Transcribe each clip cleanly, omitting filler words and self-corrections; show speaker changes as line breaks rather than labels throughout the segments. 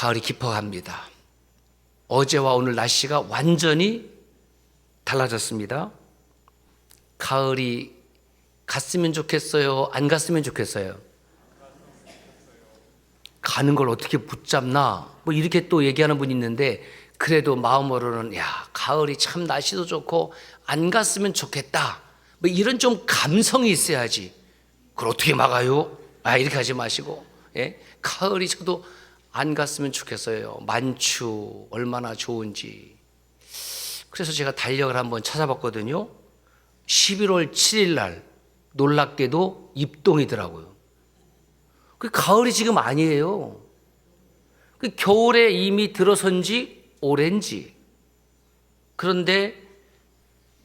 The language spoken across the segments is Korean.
가을이 깊어갑니다. 어제와 오늘 날씨가 완전히 달라졌습니다. 가을이 갔으면 좋겠어요? 안 갔으면 좋겠어요? 가는 걸 어떻게 붙잡나? 뭐 이렇게 또 얘기하는 분이 있는데, 그래도 마음으로는 야, 가을이 참 날씨도 좋고 안 갔으면 좋겠다, 뭐 이런 좀 감성이 있어야지. 그걸 어떻게 막아요? 이렇게 하지 마시고, 가을이 저도 안 갔으면 좋겠어요. 만추 얼마나 좋은지. 그래서 제가 달력을 한번 찾아봤거든요. 11월 7일 날 놀랍게도 입동이더라고요. 그 가을이 지금 아니에요. 그 겨울에 이미 들어선 지 오랜지. 그런데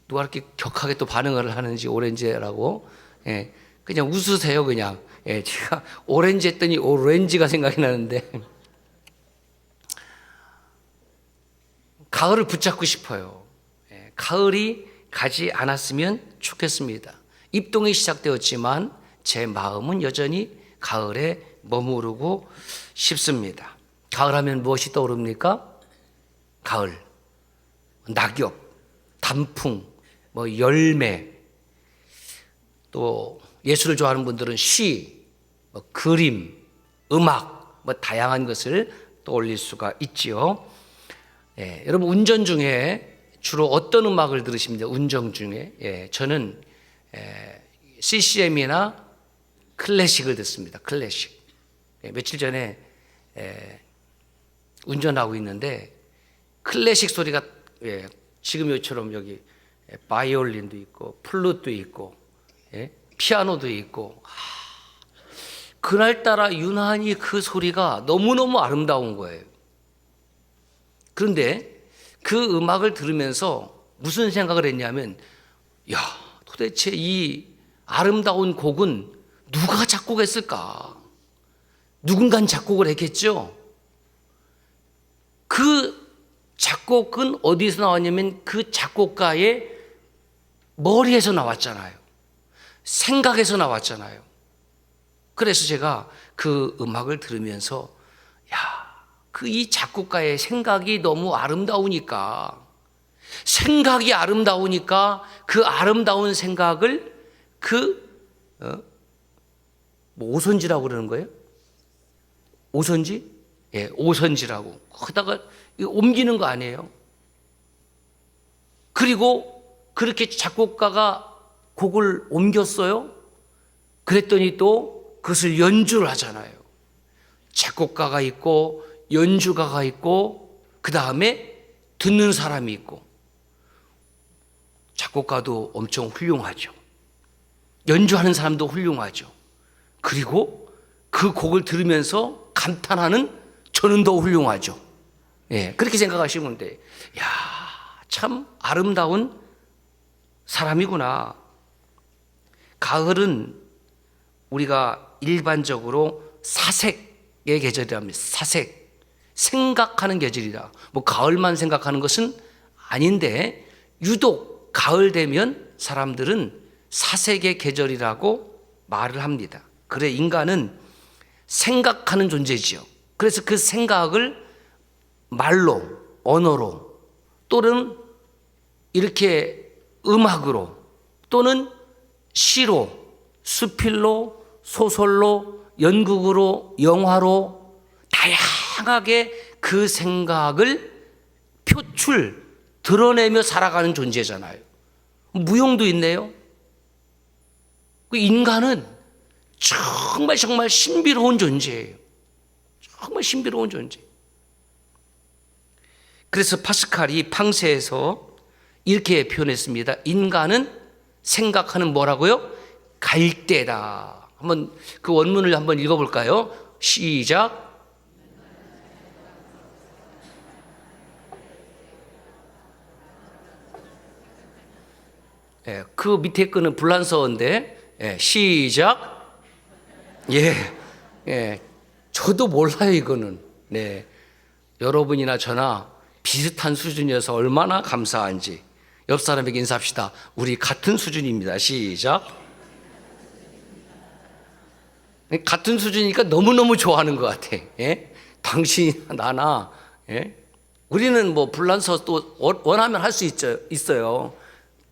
누가 이렇게 격하게 또 반응을 하는지 오렌지라고, 그냥 웃으세요. 그냥. 제가 오렌지 했더니 오렌지가 생각이 나는데, 가을을 붙잡고 싶어요. 가을이 가지 않았으면 좋겠습니다. 입동이 시작되었지만 제 마음은 여전히 가을에 머무르고 싶습니다. 가을하면 무엇이 떠오릅니까? 가을, 낙엽, 단풍, 열매, 또 예술을 좋아하는 분들은 시, 그림, 음악, 다양한 것을 떠올릴 수가 있지요. 여러분, 운전 중에 주로 어떤 음악을 들으십니까? 운전 중에. 저는 CCM이나 클래식을 듣습니다. 클래식. 며칠 전에 운전하고 있는데 클래식 소리가, 지금 여기처럼 여기 바이올린도 있고 플룻도 있고 피아노도 있고, 그날따라 유난히 그 소리가 너무너무 아름다운 거예요. 그런데 그 음악을 들으면서 무슨 생각을 했냐면, 야, 도대체 이 아름다운 곡은 누가 작곡했을까? 누군간 작곡을 했겠죠? 그 작곡은 어디서 나왔냐면 그 작곡가의 머리에서 나왔잖아요. 생각에서 나왔잖아요. 그래서 제가 그 음악을 들으면서, 이 작곡가의 생각이 너무 아름다우니까, 그 아름다운 생각을 오선지라고 그러는 거예요? 오선지? 오선지라고. 거기다가 옮기는 거 아니에요? 그리고 그렇게 작곡가가 곡을 옮겼어요? 그랬더니 또 그것을 연주를 하잖아요. 작곡가가 있고 연주가가 있고 그 다음에 듣는 사람이 있고. 작곡가도 엄청 훌륭하죠. 연주하는 사람도 훌륭하죠. 그리고 그 곡을 들으면서 감탄하는 저는 더 훌륭하죠. 그렇게 생각하시면 돼. 참 아름다운 사람이구나. 가을은 우리가 일반적으로 사색의 계절이랍니다. 사색. 생각하는 계절이다. 가을만 생각하는 것은 아닌데, 유독 가을 되면 사람들은 사색의 계절이라고 말을 합니다. 그래, 인간은 생각하는 존재지요. 그래서 그 생각을 말로, 언어로, 또는 이렇게 음악으로, 또는 시로, 수필로, 소설로, 연극으로, 영화로 다양하게 그 생각을 드러내며 살아가는 존재잖아요. 무용도 있네요. 인간은 정말 신비로운 존재예요. 정말 신비로운 존재. 그래서 파스칼이 팡세에서 이렇게 표현했습니다. 인간은 생각하는 뭐라고요? 갈대다. 한번 그 원문을 한번 읽어볼까요? 시작. 그 밑에 거는 불란서어인데, 시작. 저도 몰라요, 이거는. 여러분이나 저나 비슷한 수준이어서 얼마나 감사한지. 옆 사람에게 인사합시다. 우리 같은 수준입니다. 시작. 같은 수준이니까 너무너무 좋아하는 것 같아. 당신이나 나나, 예? 우리는 뭐 불란서 또 원하면 할 수 있어요.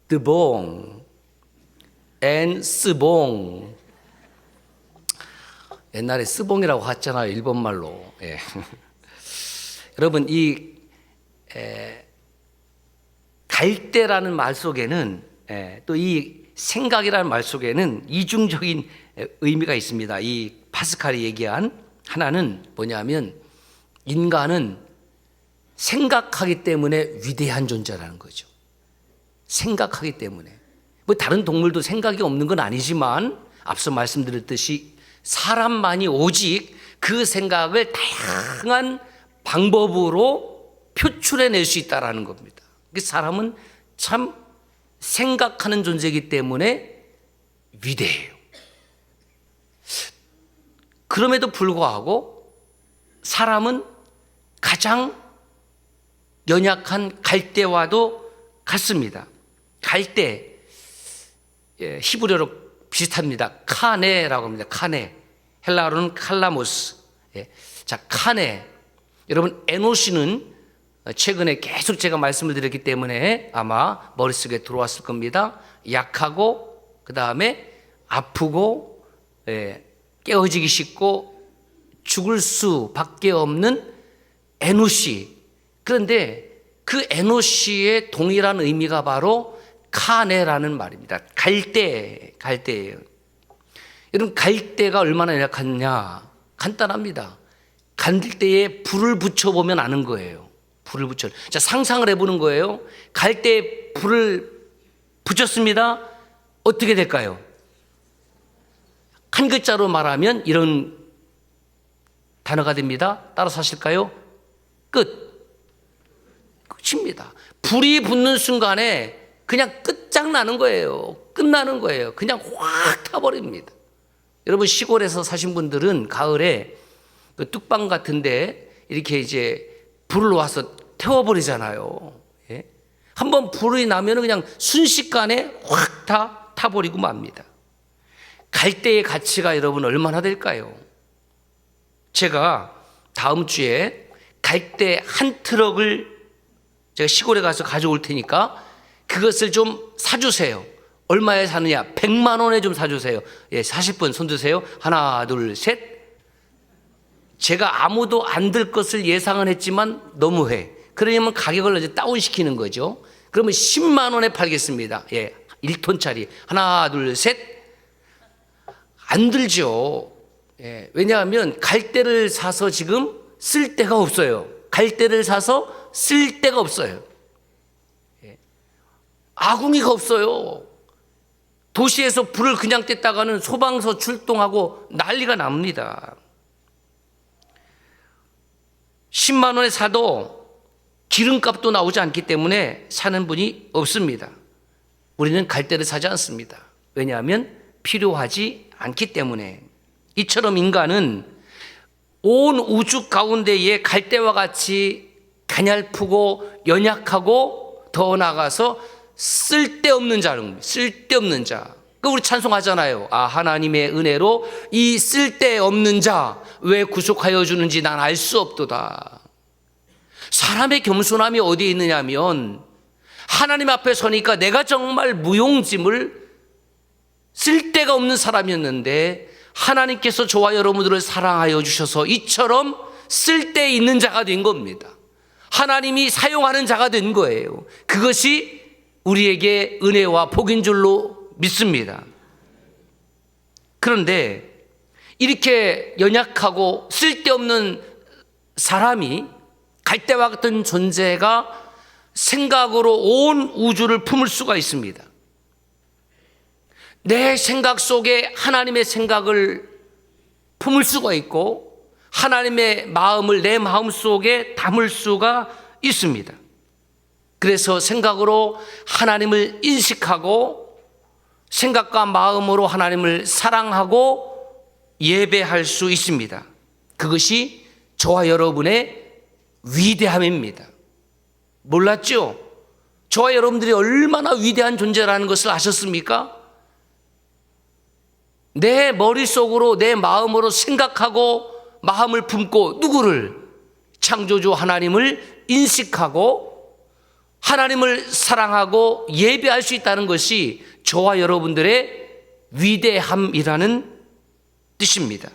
드봉, 앤 스봉. 옛날에 스봉이라고 했잖아요, 일본말로. 예. 여러분, 갈대라는 말 속에는, 또 이 생각이라는 말 속에는 이중적인 의미가 있습니다. 이 파스칼이 얘기한 하나는 뭐냐면, 인간은 생각하기 때문에 위대한 존재라는 거죠. 생각하기 때문에. 뭐 다른 동물도 생각이 없는 건 아니지만, 앞서 말씀드렸듯이 사람만이 오직 그 생각을 다양한 방법으로 표출해낼 수 있다는 겁니다. 사람은 참 생각하는 존재이기 때문에 위대해요. 그럼에도 불구하고 사람은 가장 연약한 갈대와도 같습니다. 갈대, 히브리어로 비슷합니다. 카네라고 합니다. 카네. 헬라어로는 칼라모스. 자, 카네. 여러분, 에노시는 최근에 계속 제가 말씀을 드렸기 때문에 아마 머릿속에 들어왔을 겁니다. 약하고, 그 다음에 아프고, 깨어지기 쉽고, 죽을 수밖에 없는 에노시. 그런데 그 에노시의 동일한 의미가 바로 카네라는 말입니다. 갈대예요. 여러분, 갈대가 얼마나 연약하냐? 간단합니다. 갈대에 불을 붙여보면 아는 거예요. 불을 붙여. 자, 상상을 해보는 거예요. 갈대에 불을 붙였습니다. 어떻게 될까요? 한 글자로 말하면 이런 단어가 됩니다. 따라서 하실까요? 끝입니다. 불이 붙는 순간에 그냥 끝장나는 거예요. 끝나는 거예요. 그냥 확 타버립니다. 여러분, 시골에서 사신 분들은 가을에 그 뚝방 같은데 이렇게 이제 불을 와서 태워버리잖아요. 예? 한번 불이 나면 그냥 순식간에 확 다 타버리고 맙니다. 갈대의 가치가 여러분 얼마나 될까요? 제가 다음 주에 갈대 한 트럭을 제가 시골에 가서 가져올 테니까 그것을 좀 사주세요. 얼마에 사느냐? 100만 원에 좀 사주세요. 예, 40분 손 드세요. 하나, 둘, 셋. 제가 아무도 안 들 것을 예상은 했지만 너무해. 그러면 가격을 이제 다운시키는 거죠. 그러면 10만 원에 팔겠습니다. 예, 1톤짜리. 하나, 둘, 셋. 안 들죠. 예, 왜냐하면 갈대를 사서 지금 쓸 데가 없어요. 갈대를 사서 쓸 데가 없어요. 예. 아궁이가 없어요. 도시에서 불을 그냥 뗐다가는 소방서 출동하고 난리가 납니다. 10만 원에 사도 기름값도 나오지 않기 때문에 사는 분이 없습니다. 우리는 갈대를 사지 않습니다. 왜냐하면 필요하지 않기 때문에. 이처럼 인간은 온 우주 가운데에 갈대와 같이 가냘프고 연약하고 더 나아가서 쓸데없는 자는 겁니다. 쓸데없는 자. 그 우리 찬송하잖아요. 아, 하나님의 은혜로 이 쓸데없는 자 왜 구속하여 주는지 난 알 수 없도다. 사람의 겸손함이 어디에 있느냐면 하나님 앞에 서니까 내가 정말 무용지물 쓸데가 없는 사람이었는데 하나님께서 저와 여러분들을 사랑하여 주셔서 이처럼 쓸데 있는 자가 된 겁니다. 하나님이 사용하는 자가 된 거예요. 그것이 우리에게 은혜와 복인 줄로 믿습니다. 그런데 이렇게 연약하고 쓸데없는 사람이 갈대와 같은 존재가 생각으로 온 우주를 품을 수가 있습니다. 내 생각 속에 하나님의 생각을 품을 수가 있고 하나님의 마음을 내 마음 속에 담을 수가 있습니다. 그래서 생각으로 하나님을 인식하고 생각과 마음으로 하나님을 사랑하고 예배할 수 있습니다. 그것이 저와 여러분의 위대함입니다. 몰랐죠? 저와 여러분들이 얼마나 위대한 존재라는 것을 아셨습니까? 내 머릿속으로 내 마음으로 생각하고 마음을 품고 누구를? 창조주 하나님을 인식하고 하나님을 사랑하고 예배할 수 있다는 것이 저와 여러분들의 위대함이라는 뜻입니다.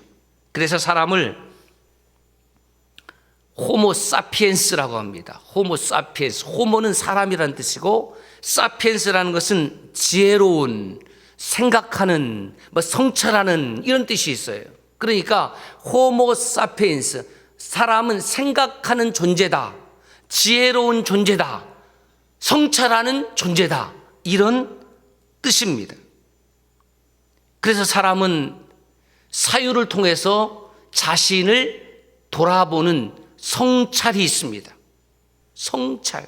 그래서 사람을 호모 사피엔스라고 합니다. 호모 사피엔스. 호모는 사람이라는 뜻이고 사피엔스라는 것은 지혜로운, 생각하는, 성찰하는 이런 뜻이 있어요. 그러니까 호모 사피엔스, 사람은 생각하는 존재다, 지혜로운 존재다, 성찰하는 존재다, 이런 뜻입니다. 그래서 사람은 사유를 통해서 자신을 돌아보는 성찰이 있습니다. 성찰.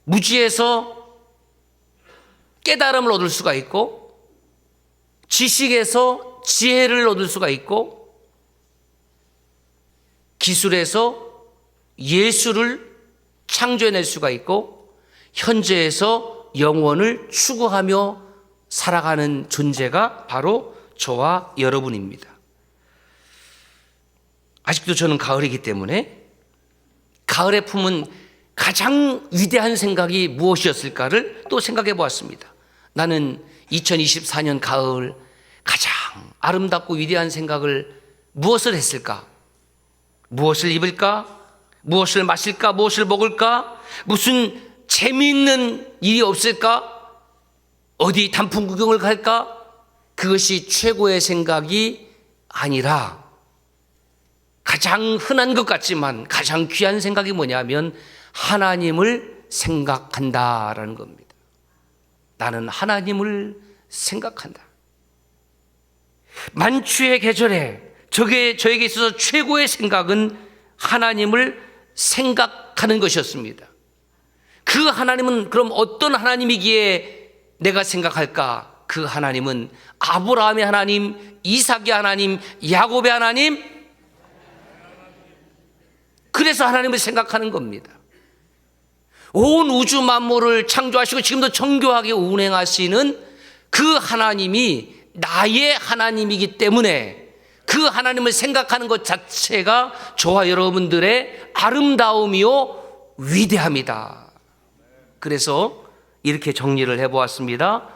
무지에서 깨달음을 얻을 수가 있고, 지식에서 지혜를 얻을 수가 있고, 기술에서 예술을 창조해낼 수가 있고, 현재에서 영원을 추구하며 살아가는 존재가 바로 저와 여러분입니다. 아직도 저는 가을이기 때문에 가을에 품은 가장 위대한 생각이 무엇이었을까를 또 생각해 보았습니다. 나는 2024년 가을 가장 아름답고 위대한 생각을 무엇을 했을까? 무엇을 입을까? 무엇을 마실까? 무엇을 먹을까? 무슨 재미있는 일이 없을까? 어디 단풍 구경을 갈까? 그것이 최고의 생각이 아니라 가장 흔한 것 같지만 가장 귀한 생각이 뭐냐면 하나님을 생각한다라는 겁니다. 나는 하나님을 생각한다. 만추의 계절에 저에게 있어서 최고의 생각은 하나님을 생각하는 것이었습니다. 그 하나님은 그럼 어떤 하나님이기에 내가 생각할까? 그 하나님은 아브라함의 하나님, 이삭의 하나님, 야곱의 하나님. 그래서 하나님을 생각하는 겁니다. 온 우주 만물을 창조하시고 지금도 정교하게 운행하시는 그 하나님이 나의 하나님이기 때문에 그 하나님을 생각하는 것 자체가 저와 여러분들의 아름다움이요 위대함이다. 그래서 이렇게 정리를 해보았습니다.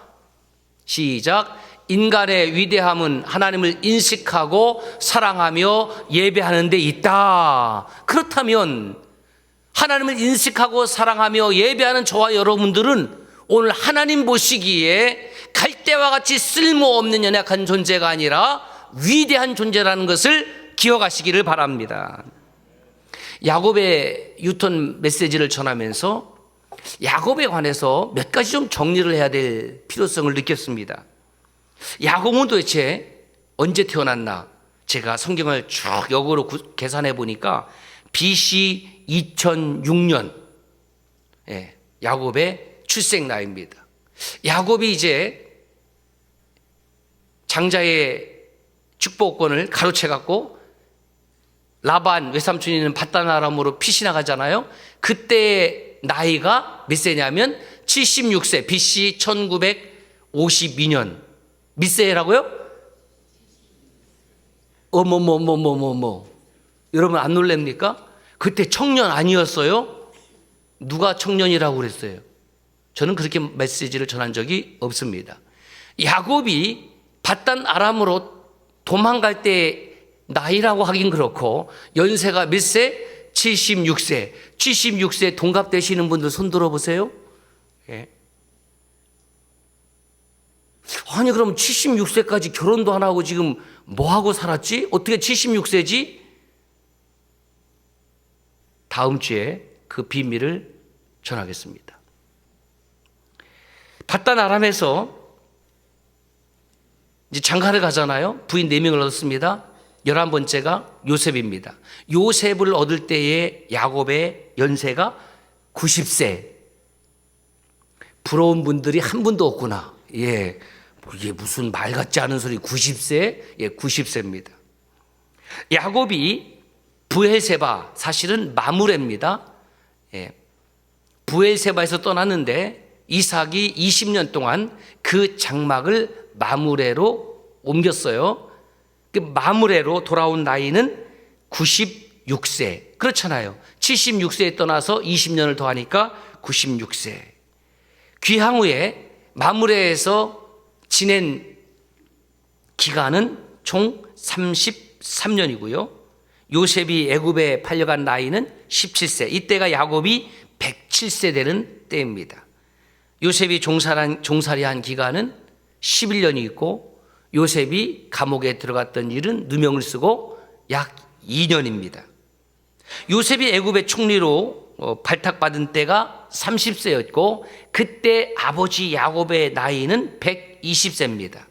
시작. 인간의 위대함은 하나님을 인식하고 사랑하며 예배하는 데 있다. 그렇다면 하나님을 인식하고 사랑하며 예배하는 저와 여러분들은 오늘 하나님 보시기에 갈대와 같이 쓸모없는 연약한 존재가 아니라 위대한 존재라는 것을 기억하시기를 바랍니다. 야곱의 유턴 메시지를 전하면서 야곱에 관해서 몇 가지 좀 정리를 해야 될 필요성을 느꼈습니다. 야곱은 도대체 언제 태어났나? 제가 성경을 쭉 역으로 계산해 보니까 BC 2006년 야곱의 출생 나이입니다. 야곱이 이제 장자의 축복권을 가로채 갖고 라반 외삼촌이 있는 밧단 아람으로 피시 나가잖아요. 그때의 나이가 몇 세냐면 76세, BC 1952년. 몇 세라고요? 어머머머머머머. 여러분 안 놀랍니까? 그때 청년 아니었어요? 누가 청년이라고 그랬어요? 저는 그렇게 메시지를 전한 적이 없습니다. 야곱이 밧단 아람으로 도망갈 때 나이라고 하긴 그렇고 연세가 몇 세? 76세. 76세 동갑되시는 분들 손 들어보세요. 예. 아니 그럼 76세까지 결혼도 안 하고 지금 뭐하고 살았지? 어떻게 76세지? 다음 주에 그 비밀을 전하겠습니다. 밧단 아람에서 이제 장가를 가잖아요. 부인 4명을 얻었습니다. 11번째가 요셉입니다. 요셉을 얻을 때의 야곱의 연세가 90세. 부러운 분들이 한 분도 없구나. 예. 이게 무슨 말 같지 않은 소리 90세? 예, 90세입니다. 야곱이 브엘세바, 사실은 마므레입니다. 예. 브엘세바에서 떠났는데 이삭이 20년 동안 그 장막을 마므레로 옮겼어요. 그 마므레로 돌아온 나이는 96세. 그렇잖아요. 76세에 떠나서 20년을 더하니까 96세. 귀향 후에 마므레에서 지낸 기간은 총 33년이고요. 요셉이 애굽에 팔려간 나이는 17세. 이때가 야곱이 107세 되는 때입니다. 요셉이 종살이한 기간은 11년이 있고 요셉이 감옥에 들어갔던 일은 누명을 쓰고 약 2년입니다. 요셉이 애굽의 총리로 발탁받은 때가 30세였고 그때 아버지 야곱의 나이는 120세입니다.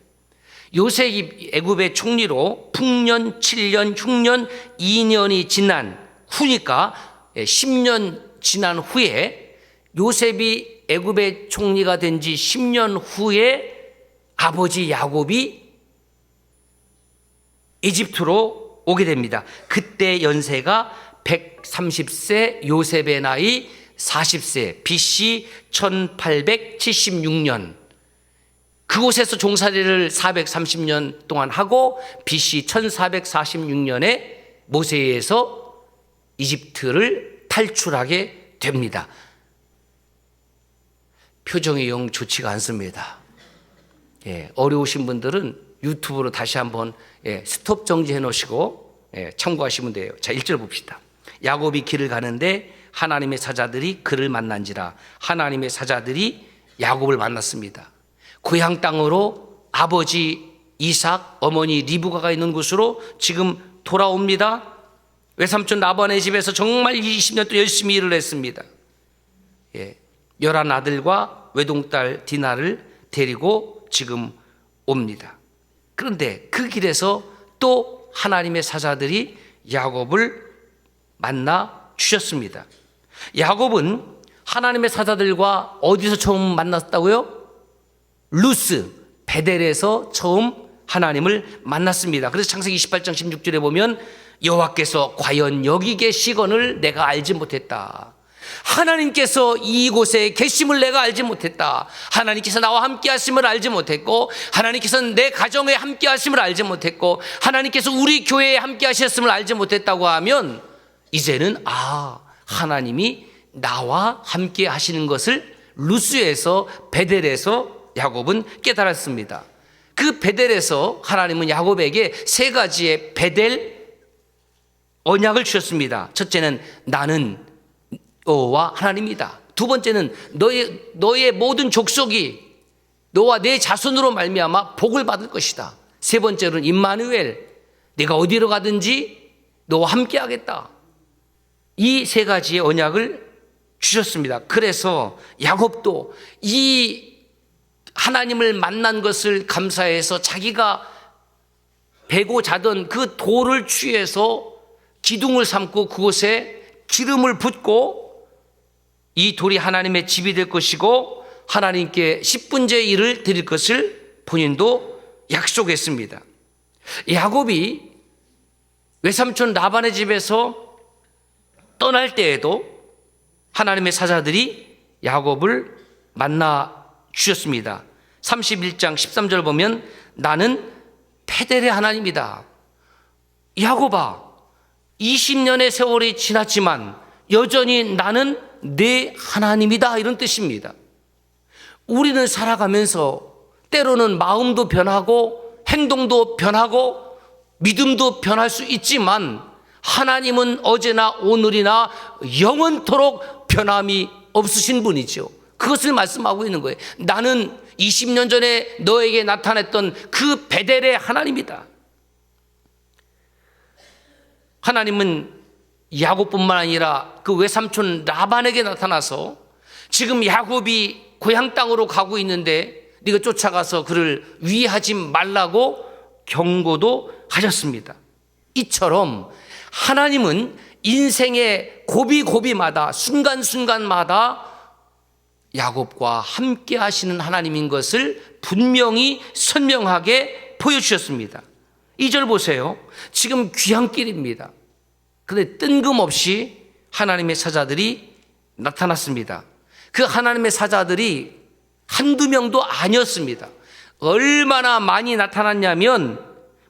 요셉이 애굽의 총리로 풍년, 7년, 흉년, 2년이 지난 후니까 10년 지난 후에 요셉이 애굽의 총리가 된 지 10년 후에 아버지 야곱이 이집트로 오게 됩니다. 그때 연세가 130세, 요셉의 나이 40세, BC 1876년. 그곳에서 종살이를 430년 동안 하고 BC 1446년에 모세에서 이집트를 탈출하게 됩니다. 표정이 영 좋지가 않습니다. 어려우신 분들은 유튜브로 다시 한번 스톱 정지해 놓으시고 참고하시면 돼요. 자, 1절 봅시다. 야곱이 길을 가는데 하나님의 사자들이 그를 만난지라. 하나님의 사자들이 야곱을 만났습니다. 고향 땅으로 아버지 이삭, 어머니 리브가가 있는 곳으로 지금 돌아옵니다. 외삼촌 라반의 집에서 정말 20년 동안 열심히 일을 했습니다. 11아들과 외동딸 디나를 데리고 지금 옵니다. 그런데 그 길에서 또 하나님의 사자들이 야곱을 만나 주셨습니다. 야곱은 하나님의 사자들과 어디서 처음 만났다고요? 루스, 베델에서 처음 하나님을 만났습니다. 그래서 창세기 28장 16절에 보면 여호와께서 과연 여기 계시거늘 내가 알지 못했다. 하나님께서 이곳에 계심을 내가 알지 못했다. 하나님께서 나와 함께 하심을 알지 못했고, 하나님께서는 내 가정에 함께 하심을 알지 못했고, 하나님께서 우리 교회에 함께 하셨음을 알지 못했다고 하면 이제는 하나님이 나와 함께 하시는 것을 루스에서, 베델에서 야곱은 깨달았습니다. 그 베델에서 하나님은 야곱에게 세 가지의 베델 언약을 주셨습니다. 첫째는 나는 여호와 하나님이다. 두 번째는 너의 모든 족속이 너와 내 자손으로 말미암아 복을 받을 것이다. 세 번째로는 임마누엘, 네가 어디로 가든지 너와 함께 하겠다. 이 세 가지의 언약을 주셨습니다. 그래서 야곱도 이 하나님을 만난 것을 감사해서 자기가 베고 자던 그 돌을 취해서 기둥을 삼고 그곳에 기름을 붓고 이 돌이 하나님의 집이 될 것이고 하나님께 10분째 일을 드릴 것을 본인도 약속했습니다. 야곱이 외삼촌 라반의 집에서 떠날 때에도 하나님의 사자들이 야곱을 만나 주셨습니다. 31장 13절 보면 나는 페델의 하나님이다. 야곱아, 20년의 세월이 지났지만 여전히 나는 내 하나님이다, 이런 뜻입니다. 우리는 살아가면서 때로는 마음도 변하고 행동도 변하고 믿음도 변할 수 있지만 하나님은 어제나 오늘이나 영원토록 변함이 없으신 분이죠. 그것을 말씀하고 있는 거예요. 나는 20년 전에 너에게 나타났던 그 베델의 하나님이다. 하나님은 야곱뿐만 아니라 그 외삼촌 라반에게 나타나서 지금 야곱이 고향 땅으로 가고 있는데 네가 쫓아가서 그를 위하지 말라고 경고도 하셨습니다. 이처럼 하나님은 인생의 고비고비마다 순간순간마다 야곱과 함께 하시는 하나님인 것을 분명히 선명하게 보여주셨습니다. 2절 보세요. 지금 귀향길입니다. 그런데 뜬금없이 하나님의 사자들이 나타났습니다. 그 하나님의 사자들이 한두 명도 아니었습니다. 얼마나 많이 나타났냐면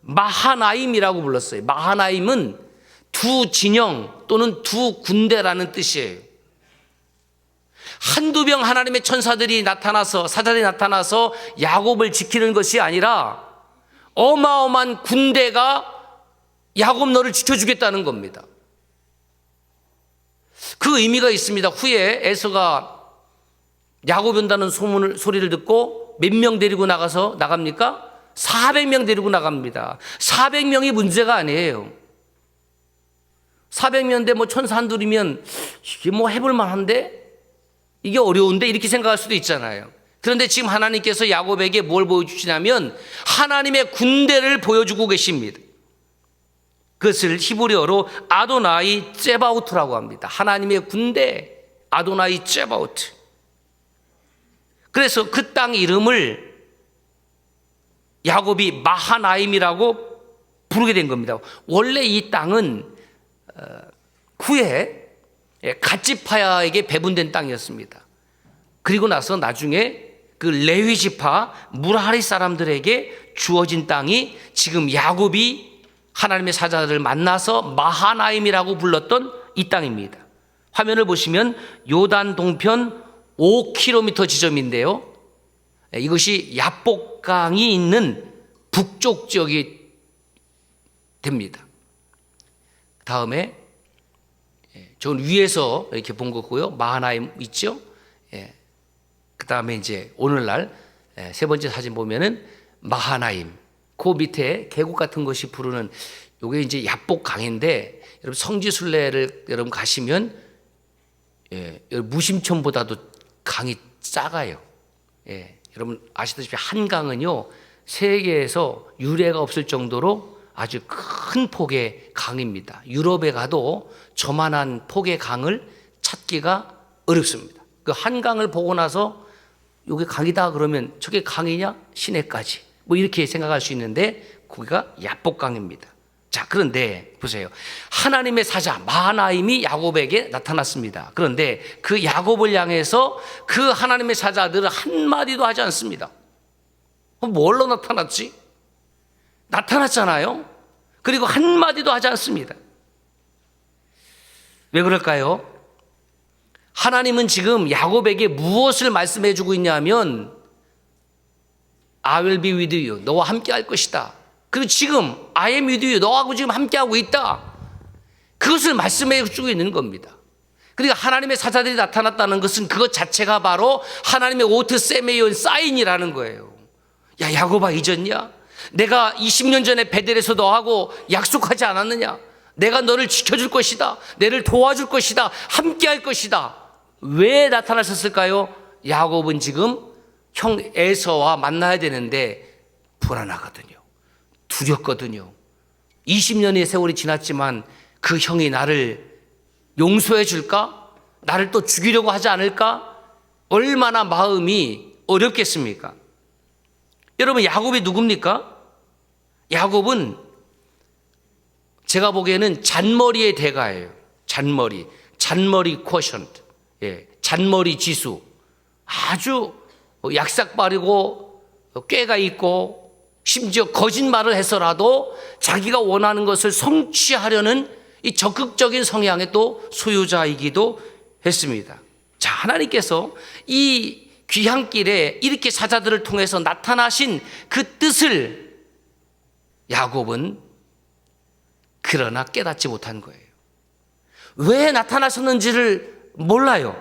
마하나임이라고 불렀어요. 마하나임은 두 진영 또는 두 군대라는 뜻이에요. 한두 명 하나님의 천사들이 나타나서, 사자들이 나타나서 야곱을 지키는 것이 아니라 어마어마한 군대가 야곱 너를 지켜주겠다는 겁니다. 그 의미가 있습니다. 후에 에서가 야곱 온다는 소리를 듣고 몇 명 데리고 나갑니까? 400명 데리고 나갑니다. 400명이 문제가 아니에요. 400명인데 뭐 천사 한둘이면 이게 뭐 해볼 만한데? 이게 어려운데? 이렇게 생각할 수도 있잖아요. 그런데 지금 하나님께서 야곱에게 뭘 보여주시냐면 하나님의 군대를 보여주고 계십니다. 그것을 히브리어로 아도나이 째바우트라고 합니다. 하나님의 군대, 아도나이 째바우트. 그래서 그 땅 이름을 야곱이 마하나임이라고 부르게 된 겁니다. 원래 이 땅은 후에 갓지파야에게 배분된 땅이었습니다. 그리고 나서 나중에 그 레위 지파 무라리 사람들에게 주어진 땅이 지금 야곱이 하나님의 사자들을 만나서 마하나임이라고 불렀던 이 땅입니다. 화면을 보시면 요단 동편 5km 지점인데요. 이것이 야복강이 있는 북쪽 지역이 됩니다. 다음에 저 위에서 이렇게 본 거고요. 마하나임 있죠? 그 다음에 이제 오늘날 세 번째 사진 보면은 마하나임. 그 밑에 계곡 같은 것이 부르는 요게 이제 야복강인데 여러분 성지순례를 여러분 가시면 무심천보다도 강이 작아요. 여러분 아시다시피 한강은요 세계에서 유례가 없을 정도로 아주 큰 폭의 강입니다. 유럽에 가도 저만한 폭의 강을 찾기가 어렵습니다. 그 한강을 보고 나서 이게 강이다 그러면 저게 강이냐? 시내까지 뭐 이렇게 생각할 수 있는데 거기가 야복강입니다. 자, 그런데 보세요. 하나님의 사자 마하나임이 야곱에게 나타났습니다. 그런데 그 야곱을 향해서 그 하나님의 사자들은 한마디도 하지 않습니다. 뭘로 나타났지? 나타났잖아요. 그리고 한마디도 하지 않습니다. 왜 그럴까요? 하나님은 지금 야곱에게 무엇을 말씀해 주고 있냐면 I will be with you. 너와 함께 할 것이다. 그리고 지금 I am with you. 너하고 지금 함께하고 있다. 그것을 말씀해 주고 있는 겁니다. 그러니까 하나님의 사자들이 나타났다는 것은 그것 자체가 바로 하나님의 오트 세메이온 사인이라는 거예요. 야, 야곱아 잊었냐? 내가 20년 전에 베델에서 너하고 약속하지 않았느냐? 내가 너를 지켜줄 것이다. 너를 도와줄 것이다. 함께할 것이다. 왜 나타나셨을까요? 야곱은 지금 형 에서와 만나야 되는데 불안하거든요. 두렵거든요. 20년의 세월이 지났지만 그 형이 나를 용서해 줄까? 나를 또 죽이려고 하지 않을까? 얼마나 마음이 어렵겠습니까? 여러분 야곱이 누굽니까? 야곱은 제가 보기에는 잔머리의 대가예요. 잔머리 쿼션트, 잔머리 지수. 아주 약삭 빠르고 꾀가 있고 심지어 거짓말을 해서라도 자기가 원하는 것을 성취하려는 이 적극적인 성향의 또 소유자이기도 했습니다. 자, 하나님께서 이 귀향길에 이렇게 사자들을 통해서 나타나신 그 뜻을 야곱은 그러나 깨닫지 못한 거예요. 왜 나타나셨는지를 몰라요.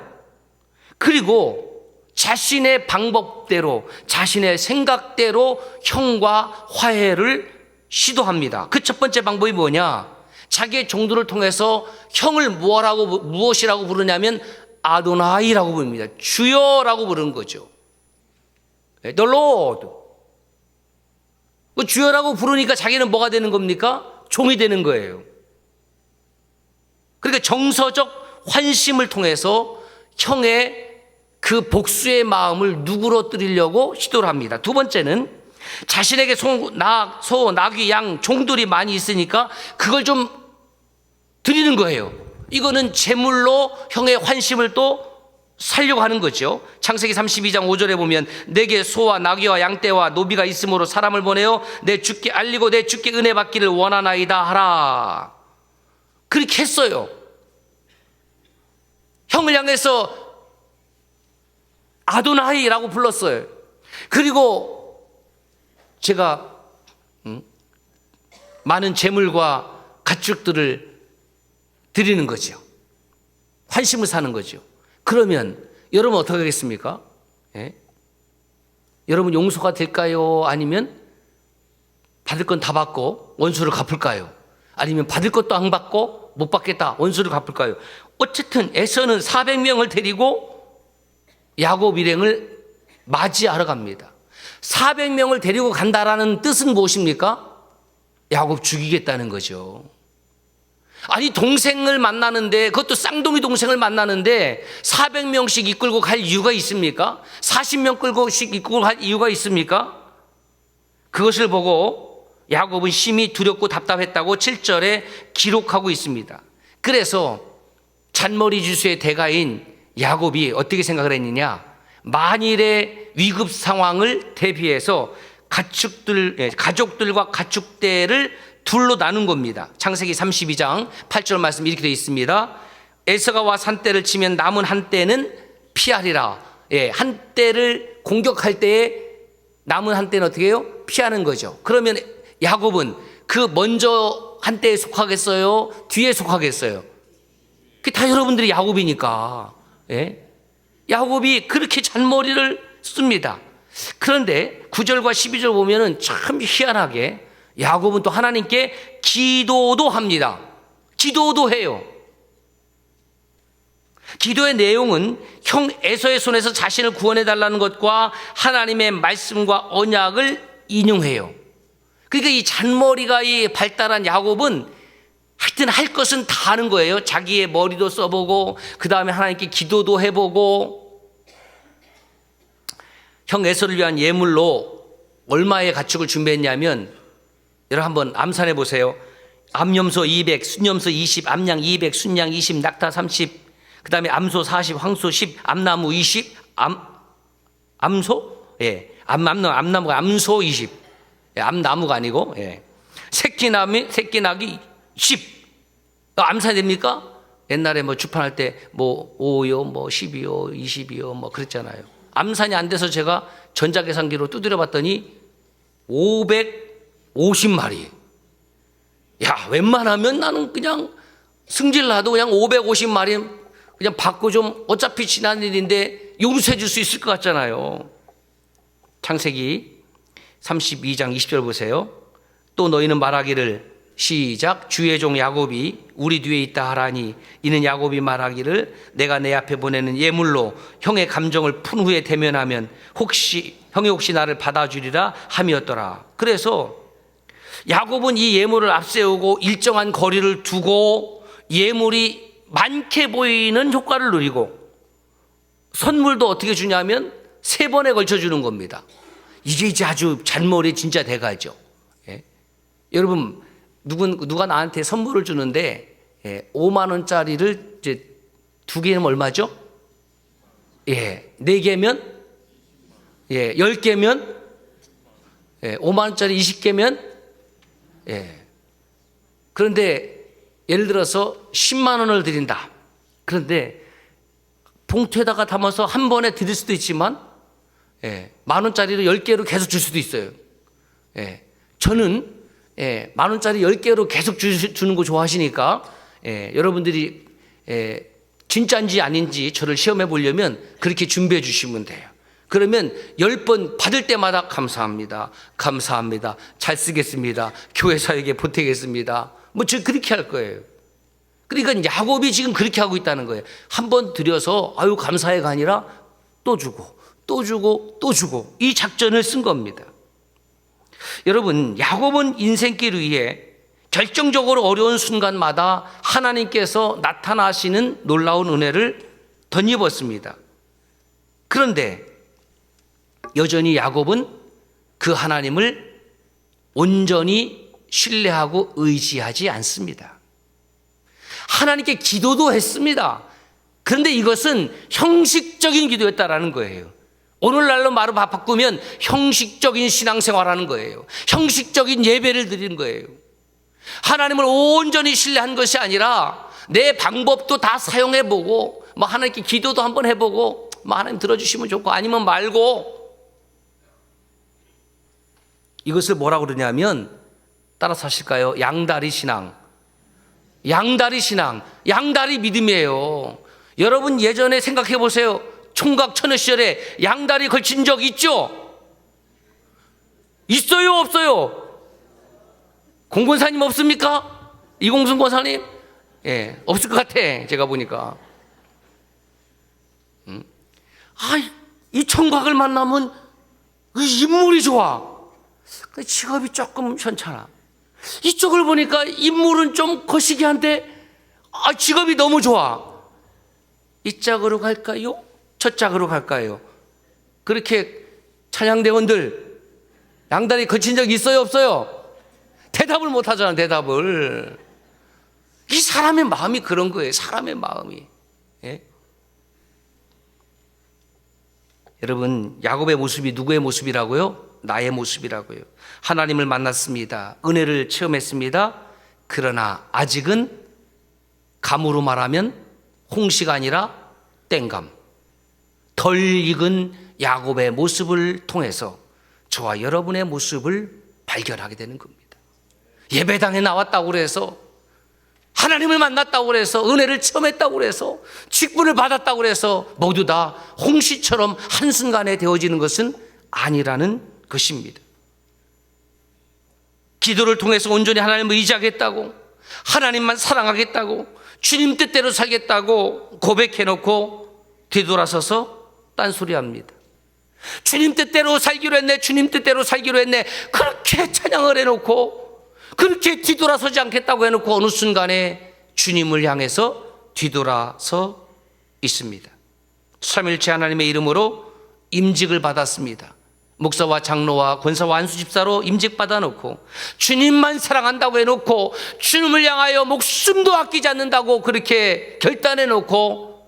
그리고 자신의 방법대로 자신의 생각대로 형과 화해를 시도합니다. 그 첫 번째 방법이 뭐냐? 자기의 종들을 통해서 형을 무엇이라고 부르냐면 아도나이라고 부릅니다. 주여라고 부르는 거죠. The Lord. 주여라고 부르니까 자기는 뭐가 되는 겁니까? 종이 되는 거예요. 그러니까 정서적 환심을 통해서 형의 그 복수의 마음을 누그러뜨리려고 시도를 합니다. 두 번째는 자신에게 소, 나귀, 양, 종들이 많이 있으니까 그걸 좀 드리는 거예요. 이거는 제물로 형의 환심을 또 살려고 하는 거죠. 창세기 32장 5절에 보면 내게 소와 나귀와 양떼와 노비가 있으므로 사람을 보내어 내 주께 알리고 내 주께 은혜 받기를 원하나이다 하라. 그렇게 했어요. 형을 향해서 아도나이라고 불렀어요. 그리고 제가 많은 재물과 가축들을 드리는 거죠. 환심을 사는 거죠. 그러면 여러분 어떻게 하겠습니까? 예? 여러분 용서가 될까요? 아니면 받을 건 다 받고 원수를 갚을까요? 아니면 받을 것도 안 받고 못 받겠다 원수를 갚을까요? 어쨌든 에서는 400명을 데리고 야곱 일행을 맞이하러 갑니다. 400명을 데리고 간다라는 뜻은 무엇입니까? 야곱 죽이겠다는 거죠. 아니 동생을 만나는데, 그것도 쌍둥이 동생을 만나는데 400명씩 이끌고 갈 이유가 있습니까? 40명 끌고씩 이끌고 갈 이유가 있습니까? 그것을 보고 야곱은 심히 두렵고 답답했다고 7절에 기록하고 있습니다. 그래서 잔머리 주수의 대가인 야곱이 어떻게 생각을 했느냐, 만일의 위급 상황을 대비해서 가족들과 가축대를 둘로 나눈 겁니다. 창세기 32장 8절 말씀 이렇게 되어 있습니다. 에서가 와 산떼를 치면 남은 한 떼는 피하리라. 한 떼를 공격할 때에 남은 한 떼는 어떻게 해요? 피하는 거죠. 그러면 야곱은 그 먼저 한 떼에 속하겠어요? 뒤에 속하겠어요? 그게 다 여러분들이 야곱이니까. 야곱이 그렇게 잔머리를 씁니다. 그런데 9절과 12절 보면은 참 희한하게 야곱은 또 하나님께 기도도 합니다. 기도도 해요. 기도의 내용은 형 에서의 손에서 자신을 구원해 달라는 것과 하나님의 말씀과 언약을 인용해요. 그러니까 이 잔머리가 발달한 야곱은 하여튼 할 것은 다 하는 거예요. 자기의 머리도 써보고 그 다음에 하나님께 기도도 해보고, 형 에서를 위한 예물로 얼마의 가축을 준비했냐면, 여러분 한번 암산해 보세요. 암염소 200, 순염소 20, 암양 200, 순양 20, 낙타 30, 그 다음에 암소 40, 황소 10, 암나무 20, 암소? 암나무가 암소 20. 암나무가 아니고, 새끼나기 10. 암산이 됩니까? 옛날에 뭐 주판할 때 뭐 5요, 뭐 10이요, 20이요, 뭐 그랬잖아요. 암산이 안 돼서 제가 전자계산기로 두드려 봤더니 550마리. 야, 웬만하면 나는 그냥 승질나도 그냥 550마리 그냥 받고 좀 어차피 지난 일인데 용서해 줄 수 있을 것 같잖아요. 창세기 32장 20절 보세요. 또 너희는 말하기를, 시작, 주의 종 야곱이 우리 뒤에 있다 하라니, 이는 야곱이 말하기를 내가 내 앞에 보내는 예물로 형의 감정을 푼 후에 대면하면 형이 혹시 나를 받아주리라 함이었더라. 그래서 야곱은 이 예물을 앞세우고 일정한 거리를 두고 예물이 많게 보이는 효과를 누리고, 선물도 어떻게 주냐면 3번에 걸쳐 주는 겁니다. 이게 이제 아주 잔머리 진짜 대가죠. 여러분 누가 나한테 선물을 주는데 5만 원짜리를 이제 2개면 얼마죠? 4개면 10개면 5만 원짜리 20개면 그런데 예를 들어서 10만 원을 드린다. 그런데 봉투에다가 담아서 한 번에 드릴 수도 있지만 만 원짜리를 10개로 계속 줄 수도 있어요. 저는 만 원짜리 10개로 계속 주는 거 좋아하시니까 여러분들이 진짜인지 아닌지 저를 시험해 보려면 그렇게 준비해 주시면 돼요. 그러면 10번 받을 때마다 감사합니다. 감사합니다. 잘 쓰겠습니다. 교회사에게 보태겠습니다. 뭐 저 그렇게 할 거예요. 그러니까 야곱이 지금 그렇게 하고 있다는 거예요. 한 번 드려서 아유 감사해가 아니라 또 주고 또 주고 또 주고, 이 작전을 쓴 겁니다. 여러분, 야곱은 인생길 위에 결정적으로 어려운 순간마다 하나님께서 나타나시는 놀라운 은혜를 덧입었습니다. 그런데 여전히 야곱은 그 하나님을 온전히 신뢰하고 의지하지 않습니다. 하나님께 기도도 했습니다. 그런데 이것은 형식적인 기도였다라는 거예요. 오늘날로 말을 바꾸면 형식적인 신앙생활하는 거예요. 형식적인 예배를 드리는 거예요. 하나님을 온전히 신뢰한 것이 아니라 내 방법도 다 사용해보고 뭐 하나님께 기도도 한번 해보고 뭐 하나님 들어주시면 좋고 아니면 말고, 이것을 뭐라고 그러냐면, 따라서 하실까요? 양다리 신앙. 양다리 신앙, 양다리 믿음이에요. 여러분 예전에 생각해 보세요. 총각 처녀 시절에 양다리 걸친 적 있죠? 있어요, 없어요? 공권사님 없습니까? 이공순 권사님? 예, 없을 것 같아, 제가 보니까. 이 총각을 만나면 인물이 좋아. 직업이 조금 현찮아. 이쪽을 보니까 인물은 좀 거시기한데 직업이 너무 좋아. 이 짝으로 갈까요? 저 짝으로 갈까요? 그렇게 찬양대원들 양다리 거친 적 있어요, 없어요? 대답을 못 하잖아, 대답을. 이 사람의 마음이 그런 거예요, 사람의 마음이. 예? 여러분, 야곱의 모습이 누구의 모습이라고요? 나의 모습이라고요. 하나님을 만났습니다. 은혜를 체험했습니다. 그러나 아직은 감으로 말하면 홍시가 아니라 땡감. 덜 익은 야곱의 모습을 통해서 저와 여러분의 모습을 발견하게 되는 겁니다. 예배당에 나왔다고 그래서, 하나님을 만났다고 그래서, 은혜를 체험했다고 그래서, 직분을 받았다고 그래서 모두 다 홍시처럼 한순간에 되어지는 것은 아니라는 것입니다. 기도를 통해서 온전히 하나님을 의지하겠다고, 하나님만 사랑하겠다고, 주님 뜻대로 살겠다고 고백해놓고 뒤돌아서서 딴소리합니다. 주님 뜻대로 살기로 했네, 주님 뜻대로 살기로 했네, 그렇게 찬양을 해놓고, 그렇게 뒤돌아서지 않겠다고 해놓고 어느 순간에 주님을 향해서 뒤돌아서 있습니다. 삼일체 하나님의 이름으로 임직을 받았습니다. 목사와 장로와 권사와 안수집사로 임직받아 놓고 주님만 사랑한다고 해놓고 주님을 향하여 목숨도 아끼지 않는다고 그렇게 결단해 놓고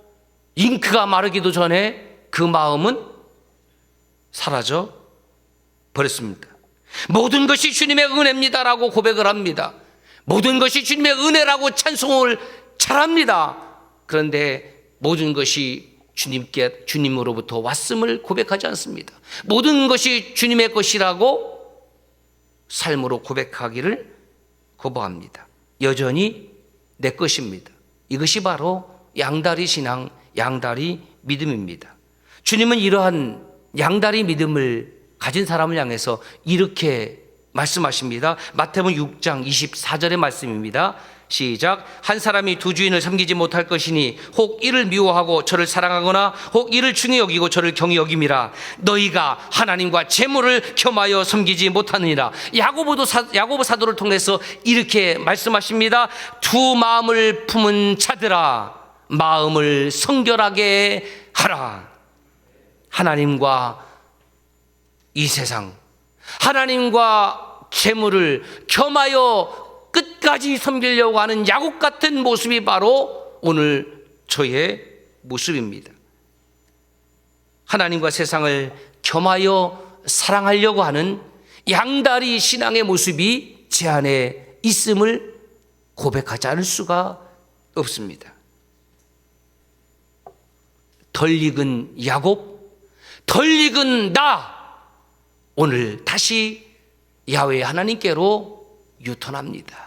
잉크가 마르기도 전에 그 마음은 사라져 버렸습니다. 모든 것이 주님의 은혜입니다라고 고백을 합니다. 모든 것이 주님의 은혜라고 찬송을 잘합니다. 그런데 모든 것이 주님으로부터 왔음을 고백하지 않습니다. 모든 것이 주님의 것이라고 삶으로 고백하기를 거부합니다. 여전히 내 것입니다. 이것이 바로 양다리 신앙, 양다리 믿음입니다. 주님은 이러한 양다리 믿음을 가진 사람을 향해서 이렇게 말씀하십니다. 마태복음 6장 24절의 말씀입니다. 시작. 한 사람이 두 주인을 섬기지 못할 것이니 혹 이를 미워하고 저를 사랑하거나 혹 이를 중히 여기고 저를 경히 여김이라. 너희가 하나님과 재물을 겸하여 섬기지 못하느니라. 야고보 사도를 통해서 이렇게 말씀하십니다. 두 마음을 품은 자들아, 마음을 성결하게 하라. 하나님과 이 세상, 하나님과 재물을 겸하여 끝까지 섬기려고 하는 야곱 같은 모습이 바로 오늘 저의 모습입니다. 하나님과 세상을 겸하여 사랑하려고 하는 양다리 신앙의 모습이 제 안에 있음을 고백하지 않을 수가 없습니다. 덜 익은 야곱, 덜 익은 나, 오늘 다시 야훼 하나님께로 유턴합니다.